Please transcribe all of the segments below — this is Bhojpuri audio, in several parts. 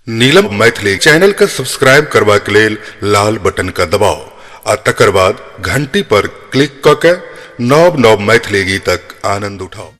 नीलम मैथिली चैनल का सब्सक्राइब करबा के लेल लाल बटन का दबाओ आ तकर बाद घंटी पर क्लिक क के नव नव मैथिली गीतक आनंद उठाओ।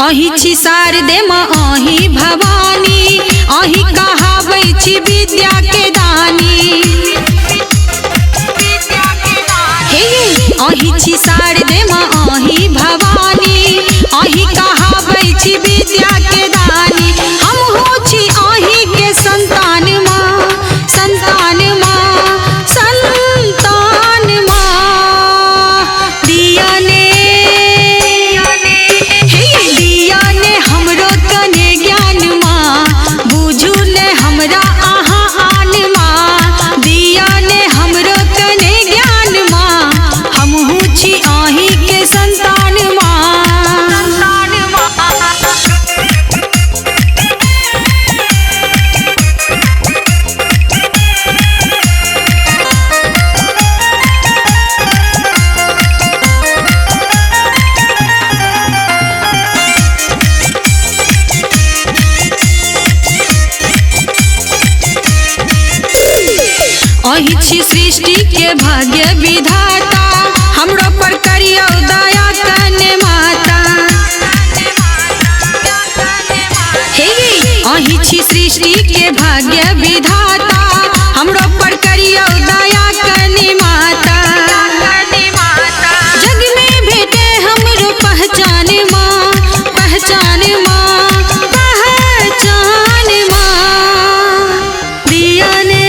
अहि छी शारदे माँ अहि भवानी, अहि कहाबै छी विद्या के दानी। हे अहि छी शारदे माँ अहि भवानी, अहि कहाबै छी विद्या के दानी। हम हो छी अहि के संतान माँ, संतान माँ, संतान माँ। दिया ने अहि छी सृष्टि के भाग्य विधाता, हमरो पर करियो दया कने माता। हे अहि छी सृष्टि के भाग्य विधाता, हमरो पर करियो दया कने माता। जग में भेटे हमरो पहचान माँ, पहचान माँ, पहचान माँ। दिया ने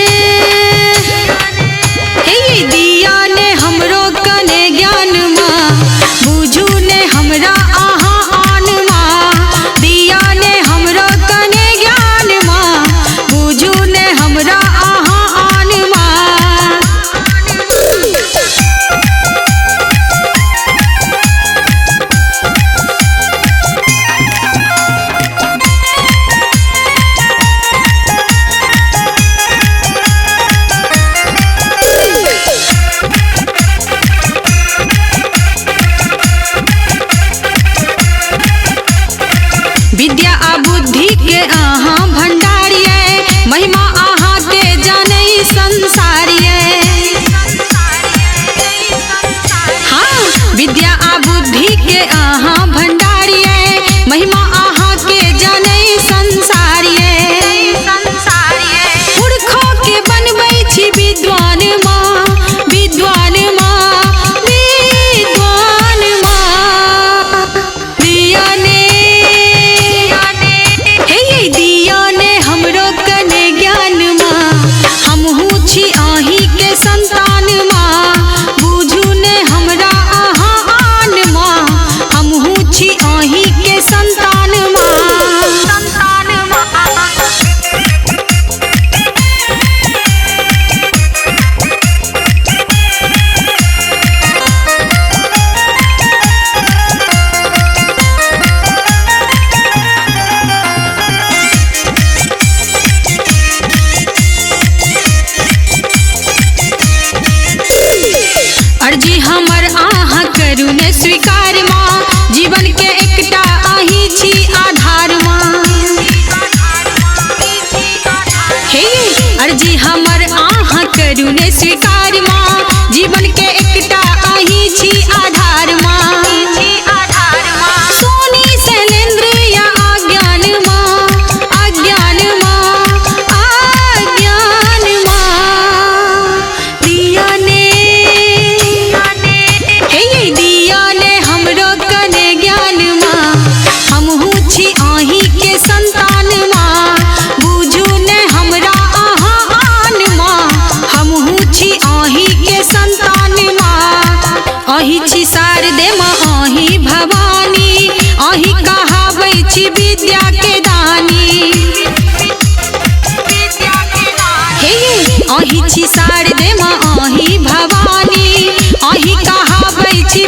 विद्या आ बुद्धि के अहाँ भंडारिये, महिमा अहाँ के जानै संसारिये। हाँ विद्या आ बुद्धि के अहाँ भंडारिये, महिमा अहाँ के जानै संसारिये। मूर्खों के बनबै छी विद्वान माँ, विद्वान माँ, विद्वान माँ। दिया ने अर्जी हमर आहाँ करू ने स्वीकार माँ, जीवन के एकटा अहि छी आधार माँ। हे अर्जी हमर आहाँ करू ने स्वीकार माँ, जीवन के एकटा अहि छी आधार माँ। सोनी शैलेंद्र या अज्ञान माँ, अज्ञान माँ, अज्ञान माँ। दिया ने अहि छी शारदे माँ अहि भवानी, अहि कहाबै छी विद्या के दानी। हे अहि छी शारदे माँ अहि भवानी, अहि कहाबै छी